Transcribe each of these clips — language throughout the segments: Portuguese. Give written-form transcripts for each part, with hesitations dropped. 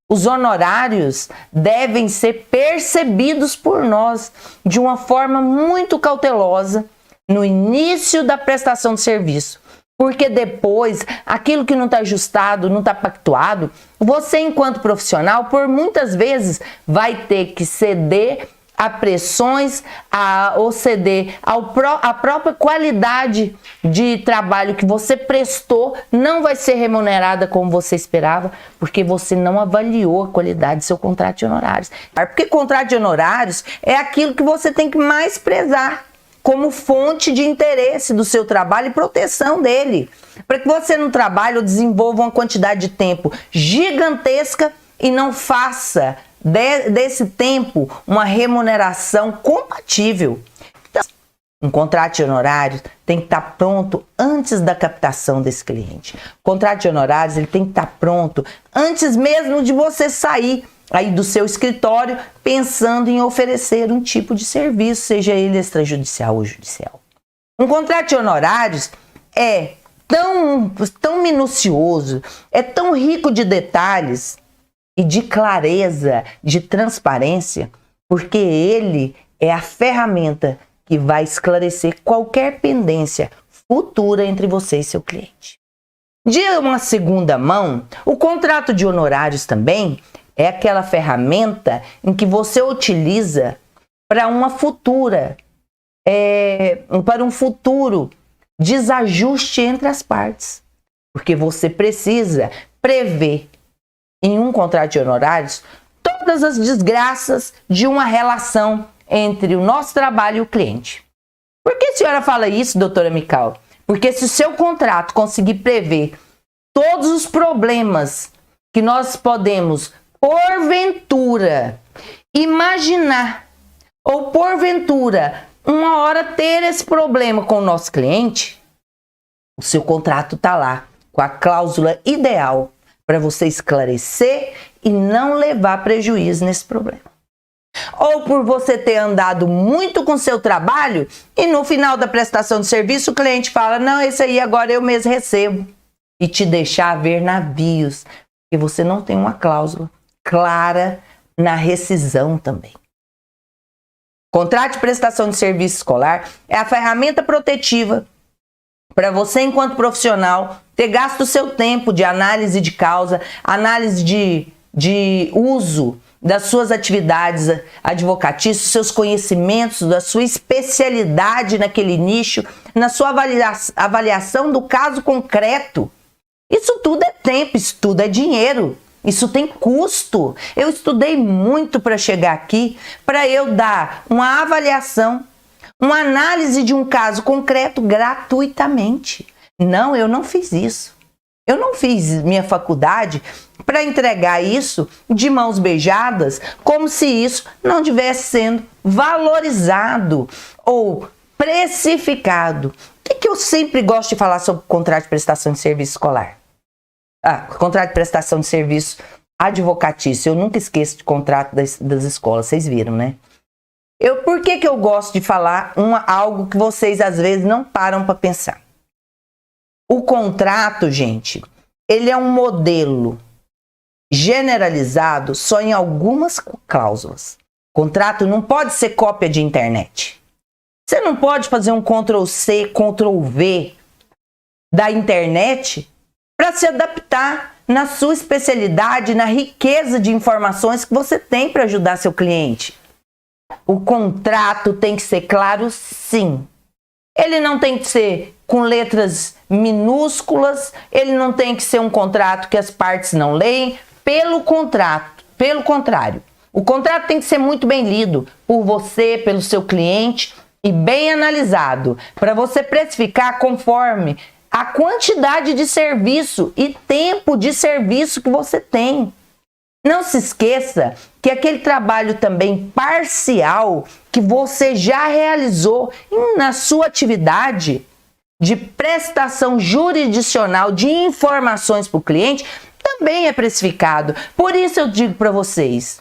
Os honorários devem ser percebidos por nós de uma forma muito cautelosa no início da prestação de serviço. Porque depois, aquilo que não está ajustado, não está pactuado, você, enquanto profissional, por muitas vezes vai ter que ceder a pressões ou ceder à própria qualidade de trabalho que você prestou, não vai ser remunerada como você esperava, porque você não avaliou a qualidade do seu contrato de honorários. Porque contrato de honorários é aquilo que você tem que mais prezar como fonte de interesse do seu trabalho e proteção dele, para que você no trabalho desenvolva uma quantidade de tempo gigantesca e não faça desse tempo uma remuneração compatível. Então, um contrato de honorários tem que estar pronto antes da captação desse cliente. O contrato de honorários ele tem que estar pronto antes mesmo de você sair aí do seu escritório pensando em oferecer um tipo de serviço, seja ele extrajudicial ou judicial. Um contrato de honorários é tão minucioso, é tão rico de detalhes e de clareza, de transparência, porque ele é a ferramenta que vai esclarecer qualquer pendência futura entre você e seu cliente. De uma segunda mão, o contrato de honorários também é aquela ferramenta em que você utiliza para uma futura, para um futuro desajuste entre as partes. Porque você precisa prever em um contrato de honorários todas as desgraças de uma relação entre o nosso trabalho e o cliente. Por que a senhora fala isso, doutora Mical? Porque se o seu contrato conseguir prever todos os problemas que nós podemos porventura imaginar ou porventura uma hora ter esse problema com o nosso cliente, o seu contrato está lá com a cláusula ideal para você esclarecer e não levar prejuízo nesse problema. Ou por você ter andado muito com seu trabalho e no final da prestação de serviço o cliente fala, não, esse aí agora eu mesmo recebo, e te deixar ver navios, porque você não tem uma cláusula clara na rescisão também. Contrato de prestação de serviço escolar é a ferramenta protetiva para você, enquanto profissional, ter gasto o seu tempo de análise de causa, análise de uso das suas atividades advocatícias, seus conhecimentos, da sua especialidade naquele nicho, na sua avaliação do caso concreto. Isso tudo é tempo, isso tudo é dinheiro. Isso tem custo. Eu estudei muito para chegar aqui, para eu dar uma avaliação, uma análise de um caso concreto gratuitamente. Não, eu não fiz isso. Eu não fiz minha faculdade para entregar isso de mãos beijadas, como se isso não estivesse sendo valorizado ou precificado. O que eu sempre gosto de falar sobre contrato de prestação de serviço escolar? Contrato de prestação de serviço advocatício. Eu nunca esqueço de contrato das escolas, vocês viram, né? Por que eu gosto de falar algo que vocês às vezes não param para pensar? O contrato, gente, ele é um modelo generalizado só em algumas cláusulas. Contrato não pode ser cópia de internet. Você não pode fazer um Ctrl+C, Ctrl+V da internet para se adaptar na sua especialidade, na riqueza de informações que você tem para ajudar seu cliente. O contrato tem que ser claro, sim. Ele não tem que ser com letras minúsculas, ele não tem que ser um contrato que as partes não leem. Pelo contrário, o contrato tem que ser muito bem lido por você, pelo seu cliente e bem analisado, para você precificar conforme a quantidade de serviço e tempo de serviço que você tem. Não se esqueça que aquele trabalho também parcial que você já realizou na sua atividade de prestação jurisdicional de informações para o cliente também é precificado. Por isso eu digo para vocês,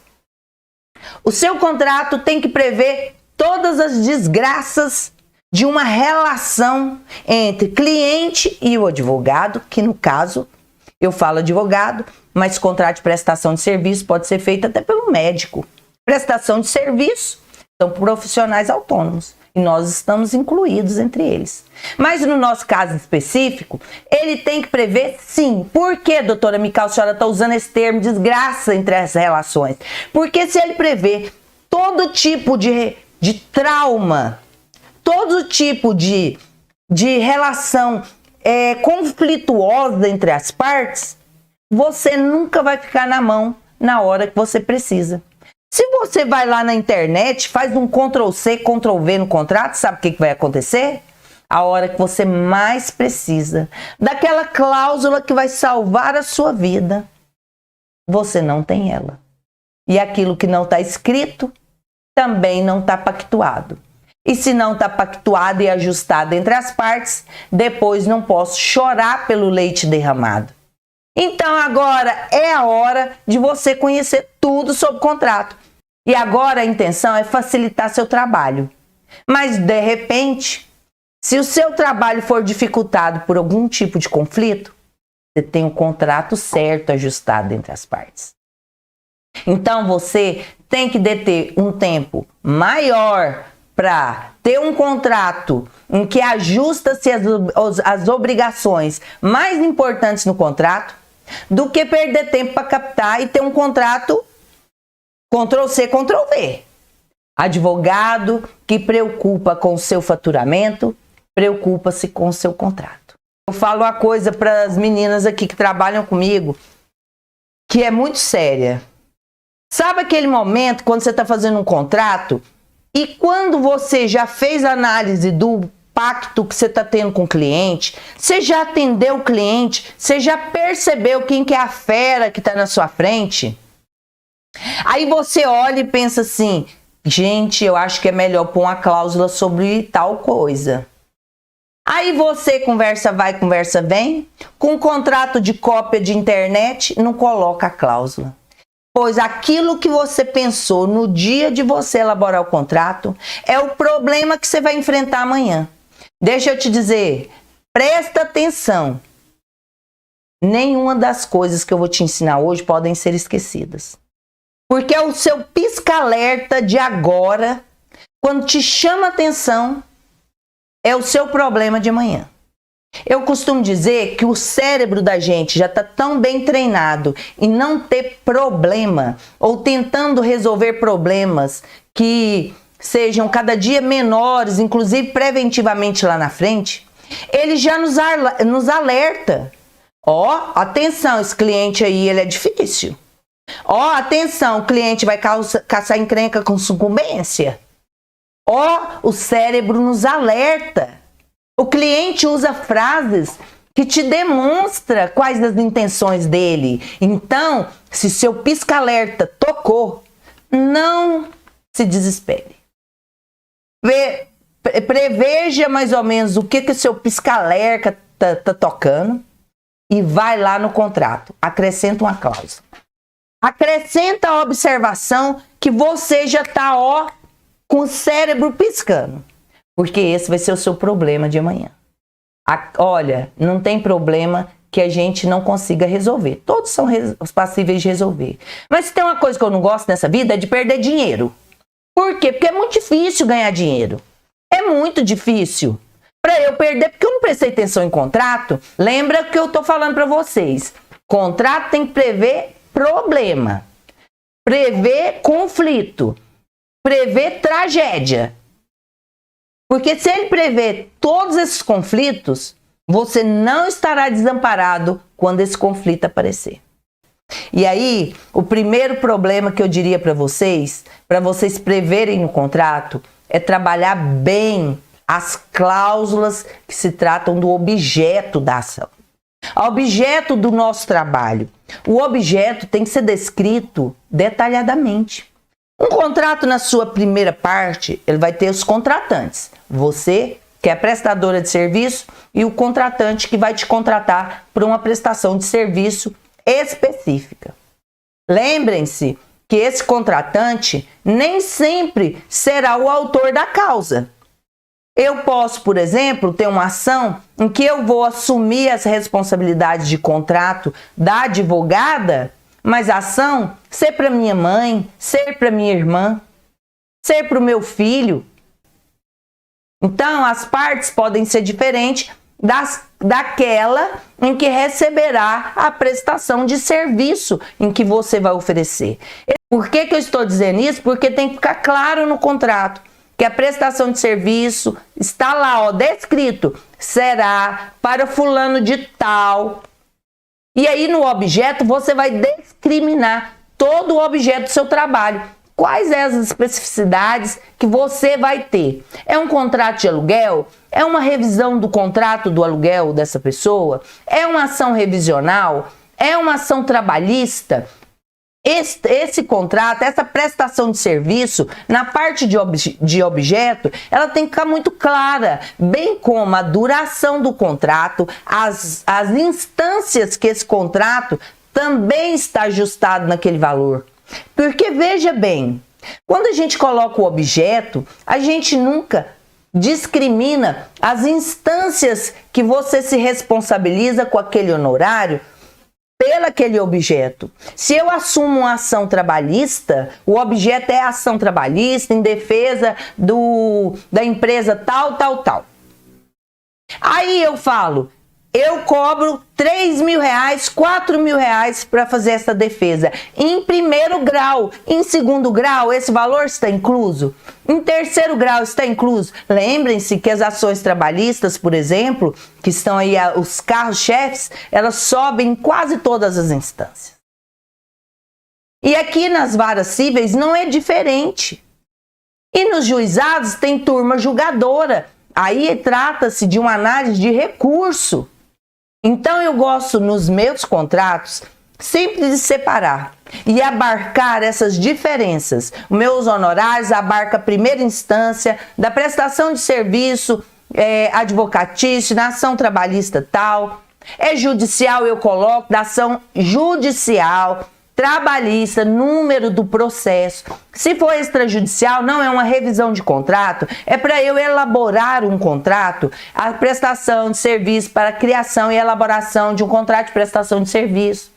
o seu contrato tem que prever todas as desgraças de uma relação entre cliente e o advogado, que no caso Eu falo advogado, mas contrato de prestação de serviço pode ser feito até pelo médico. Prestação de serviço são profissionais autônomos e nós estamos incluídos entre eles. Mas no nosso caso específico, ele tem que prever sim. Por que, doutora Mical, a senhora está usando esse termo desgraça entre as relações? Porque se ele prever todo tipo de trauma, todo tipo de relação conflituosa entre as partes, você nunca vai ficar na mão na hora que você precisa. Se você vai lá na internet, faz um Ctrl+C, Ctrl+V no contrato, sabe o que vai acontecer? A hora que você mais precisa daquela cláusula que vai salvar a sua vida, você não tem ela. E aquilo que não está escrito também não está pactuado. E se não está pactuado e ajustado entre as partes, depois não posso chorar pelo leite derramado. Então agora é a hora de você conhecer tudo sobre o contrato. E agora a intenção é facilitar seu trabalho. Mas de repente, se o seu trabalho for dificultado por algum tipo de conflito, você tem um contrato certo ajustado entre as partes. Então você tem que deter um tempo maior para ter um contrato em que ajusta-se as obrigações mais importantes no contrato, do que perder tempo para captar e ter um contrato Ctrl+C, Ctrl+V. Advogado que preocupa com o seu faturamento, preocupa-se com o seu contrato. Eu falo uma coisa para as meninas aqui que trabalham comigo, que é muito séria. Sabe aquele momento quando você está fazendo um contrato e quando você já fez análise do pacto que você está tendo com o cliente, você já atendeu o cliente, você já percebeu quem que é a fera que está na sua frente? Aí você olha e pensa assim, gente, eu acho que é melhor pôr uma cláusula sobre tal coisa. Aí você conversa vai, conversa vem, com um contrato de cópia de internet, não coloca a cláusula. Pois aquilo que você pensou no dia de você elaborar o contrato é o problema que você vai enfrentar amanhã. Deixa eu te dizer, presta atenção. Nenhuma das coisas que eu vou te ensinar hoje podem ser esquecidas. Porque é o seu pisca-alerta de agora, quando te chama atenção, é o seu problema de amanhã. Eu costumo dizer que o cérebro da gente já está tão bem treinado em não ter problema, ou tentando resolver problemas que sejam cada dia menores, inclusive preventivamente lá na frente, ele já nos alerta. Ó, atenção, esse cliente aí, ele é difícil. Ó, atenção, o cliente vai caçar encrenca com sucumbência. Ó, o cérebro nos alerta. O cliente usa frases que te demonstra quais as intenções dele. Então, se seu pisca-alerta tocou, não se desespere. Preveja mais ou menos o que seu pisca-alerta tá tocando e vai lá no contrato. Acrescenta uma cláusula. Acrescenta a observação que você já está com o cérebro piscando. Porque esse vai ser o seu problema de amanhã. Olha, não tem problema que a gente não consiga resolver. Todos são passíveis de resolver. Mas se tem uma coisa que eu não gosto nessa vida é de perder dinheiro. Por quê? Porque é muito difícil ganhar dinheiro. É muito difícil. Para eu perder, porque eu não prestei atenção em contrato, lembra que eu estou falando para vocês. Contrato tem que prever problema, prever conflito, prever tragédia. Porque se ele prever todos esses conflitos, você não estará desamparado quando esse conflito aparecer. E aí, o primeiro problema que eu diria para vocês preverem no contrato, é trabalhar bem as cláusulas que se tratam do objeto da ação. O objeto do nosso trabalho. O objeto tem que ser descrito detalhadamente. Um contrato, na sua primeira parte, ele vai ter os contratantes. Você, que é prestadora de serviço, e o contratante que vai te contratar por uma prestação de serviço específica. Lembrem-se que esse contratante nem sempre será o autor da causa. Eu posso, por exemplo, ter uma ação em que eu vou assumir as responsabilidades de contrato da advogada, mas a ação ser para minha mãe, ser para minha irmã, ser para o meu filho. Então, as partes podem ser diferentes daquela em que receberá a prestação de serviço em que você vai oferecer. Por que eu estou dizendo isso? Porque tem que ficar claro no contrato que a prestação de serviço está lá, ó, descrito, será para fulano de tal. E aí no objeto você vai discriminar todo o objeto do seu trabalho. Quais são as especificidades que você vai ter? É um contrato de aluguel? É uma revisão do contrato do aluguel dessa pessoa? É uma ação revisional? É uma ação trabalhista? Esse contrato, essa prestação de serviço, na parte de objeto, ela tem que ficar muito clara, bem como a duração do contrato, as instâncias que esse contrato também está ajustado naquele valor. Porque veja bem, quando a gente coloca o objeto, a gente nunca discrimina as instâncias que você se responsabiliza com aquele honorário pelo aquele objeto. Se eu assumo uma ação trabalhista, o objeto é a ação trabalhista em defesa da empresa tal. Aí eu falo, eu cobro 3 mil reais, 4 mil reais para fazer essa defesa. Em primeiro grau, em segundo grau, esse valor está incluso? Em terceiro grau está incluso? Lembrem-se que as ações trabalhistas, por exemplo, que estão aí os carros-chefes, elas sobem em quase todas as instâncias. E aqui nas varas cíveis não é diferente. E nos juizados tem turma julgadora. Aí trata-se de uma análise de recurso. Então eu gosto nos meus contratos sempre de separar e abarcar essas diferenças. Os meus honorários abarcam a primeira instância da prestação de serviço advocatício, na ação trabalhista tal. É judicial, eu coloco da ação judicial, trabalhista, número do processo. Se for extrajudicial, não é uma revisão de contrato, é para eu elaborar um contrato, a prestação de serviço para a criação e elaboração de um contrato de prestação de serviço.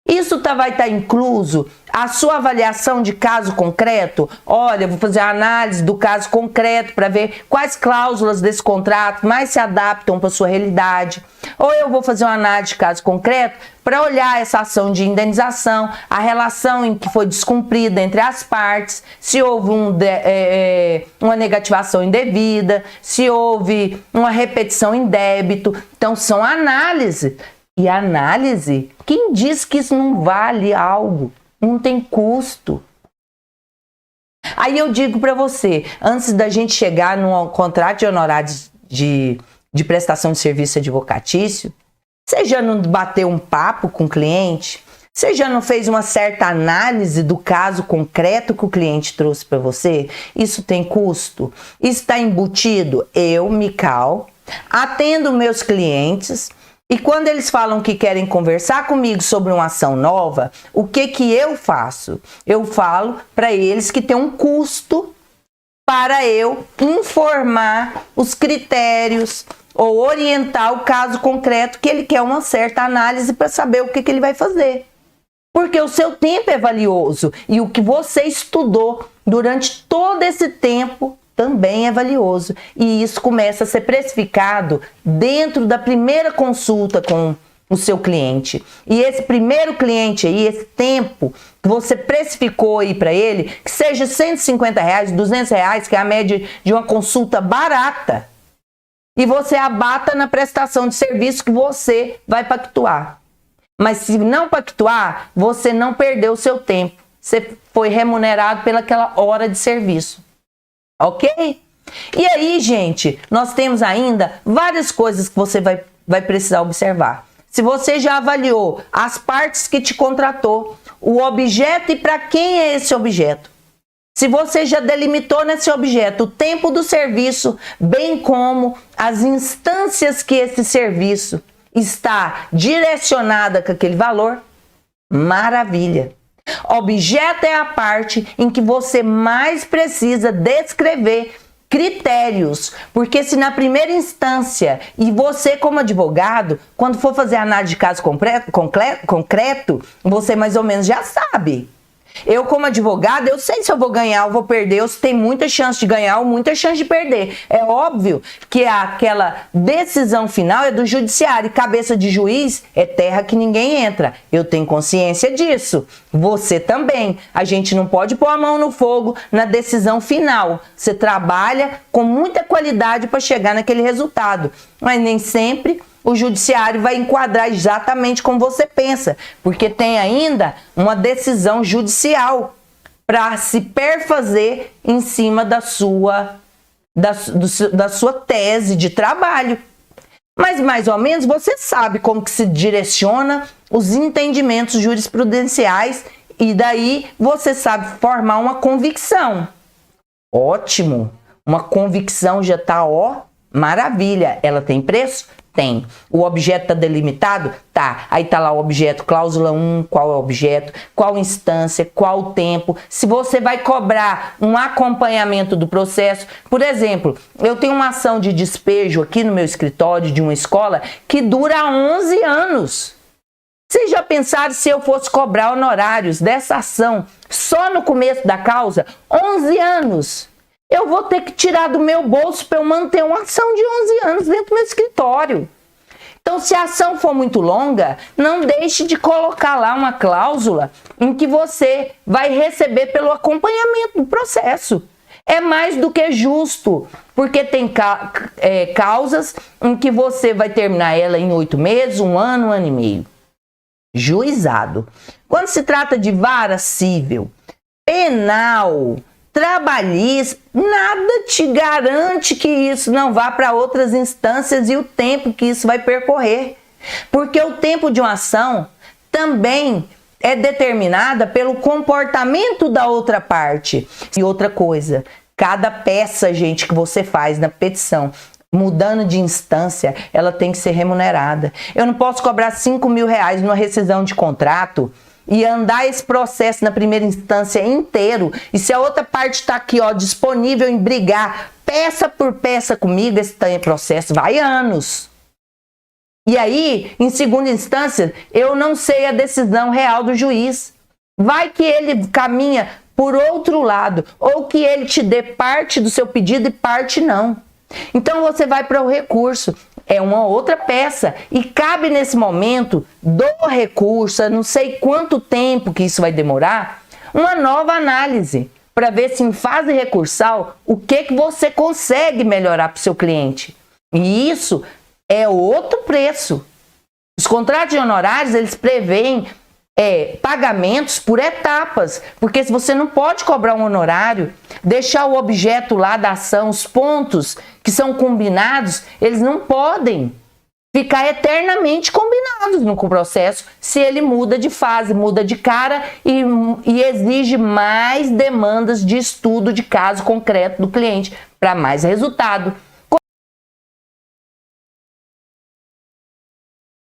Isso vai estar incluso a sua avaliação de caso concreto? Olha, vou fazer a análise do caso concreto para ver quais cláusulas desse contrato mais se adaptam para a sua realidade. Ou eu vou fazer uma análise de caso concreto para olhar essa ação de indenização, a relação em que foi descumprida entre as partes, se houve uma negativação indevida, se houve uma repetição em débito. Então, são análises. E análise, quem diz que isso não vale algo? Não tem custo. Aí eu digo para você, antes da gente chegar num contrato de honorários de prestação de serviço advocatício, você já não bateu um papo com o cliente? Você já não fez uma certa análise do caso concreto que o cliente trouxe para você? Isso tem custo? Isso está embutido? Eu, Mical, atendo meus clientes. E quando eles falam que querem conversar comigo sobre uma ação nova, o que eu faço? Eu falo para eles que tem um custo para eu informar os critérios ou orientar o caso concreto que ele quer uma certa análise para saber o que ele vai fazer. Porque o seu tempo é valioso e o que você estudou durante todo esse tempo também é valioso, e isso começa a ser precificado dentro da primeira consulta com o seu cliente. E esse primeiro cliente aí, esse tempo que você precificou aí para ele, que seja R$150, R$200, que é a média de uma consulta barata, e você abata na prestação de serviço que você vai pactuar. Mas se não pactuar, você não perdeu o seu tempo, você foi remunerado pelaquela hora de serviço. Ok? E aí, gente, nós temos ainda várias coisas que você vai precisar observar. Se você já avaliou as partes que te contratou, o objeto e para quem é esse objeto. Se você já delimitou nesse objeto o tempo do serviço, bem como as instâncias que esse serviço está direcionada com aquele valor, maravilha. Objeto é a parte em que você mais precisa descrever critérios, porque se na primeira instância, e você como advogado, quando for fazer análise de caso concreto, você mais ou menos já sabe. Eu como advogada, eu sei se eu vou ganhar ou vou perder, ou se tem muita chance de ganhar ou muita chance de perder. É óbvio que aquela decisão final é do judiciário, e cabeça de juiz é terra que ninguém entra. Eu tenho consciência disso. Você também. A gente não pode pôr a mão no fogo na decisão final. Você trabalha com muita qualidade para chegar naquele resultado, mas nem sempre o judiciário vai enquadrar exatamente como você pensa, porque tem ainda uma decisão judicial para se perfazer em cima da sua tese de trabalho. Mas mais ou menos você sabe como que se direciona os entendimentos jurisprudenciais e daí você sabe formar uma convicção. Ótimo! Uma convicção já está, ó, maravilha. Ela tem preço? Tem. O objeto está delimitado? Tá. Aí tá lá o objeto, cláusula 1, qual é o objeto, qual instância, qual o tempo. Se você vai cobrar um acompanhamento do processo. Por exemplo, eu tenho uma ação de despejo aqui no meu escritório de uma escola que dura 11 anos. Vocês já pensaram se eu fosse cobrar honorários dessa ação só no começo da causa? 11 anos. Eu vou ter que tirar do meu bolso para eu manter uma ação de 11 anos dentro do meu escritório. Então, se a ação for muito longa, não deixe de colocar lá uma cláusula em que você vai receber pelo acompanhamento do processo. É mais do que justo, porque tem causas em que você vai terminar ela em 8 meses, 1 ano e meio. Juizado. Quando se trata de vara civil, penal, trabalhista, nada te garante que isso não vá para outras instâncias e o tempo que isso vai percorrer. Porque o tempo de uma ação também é determinada pelo comportamento da outra parte. E outra coisa, cada peça, gente, que você faz na petição, mudando de instância, ela tem que ser remunerada. Eu não posso cobrar R$5.000 numa rescisão de contrato e andar esse processo na primeira instância inteiro, e se a outra parte está aqui, ó, disponível em brigar peça por peça comigo, esse processo vai anos. E aí, em segunda instância, eu não sei a decisão real do juiz. Vai que ele caminha por outro lado, ou que ele te dê parte do seu pedido e parte não. Então você vai para o recurso. É uma outra peça e cabe nesse momento do recurso, não sei quanto tempo que isso vai demorar, uma nova análise para ver se em fase recursal o que você consegue melhorar para o seu cliente. E isso é outro preço. Os contratos de honorários, eles prevêem pagamentos por etapas, porque se você não pode cobrar um honorário, deixar o objeto lá da ação, os pontos que são combinados, eles não podem ficar eternamente combinados no processo se ele muda de fase, muda de cara e exige mais demandas de estudo de caso concreto do cliente para mais resultado.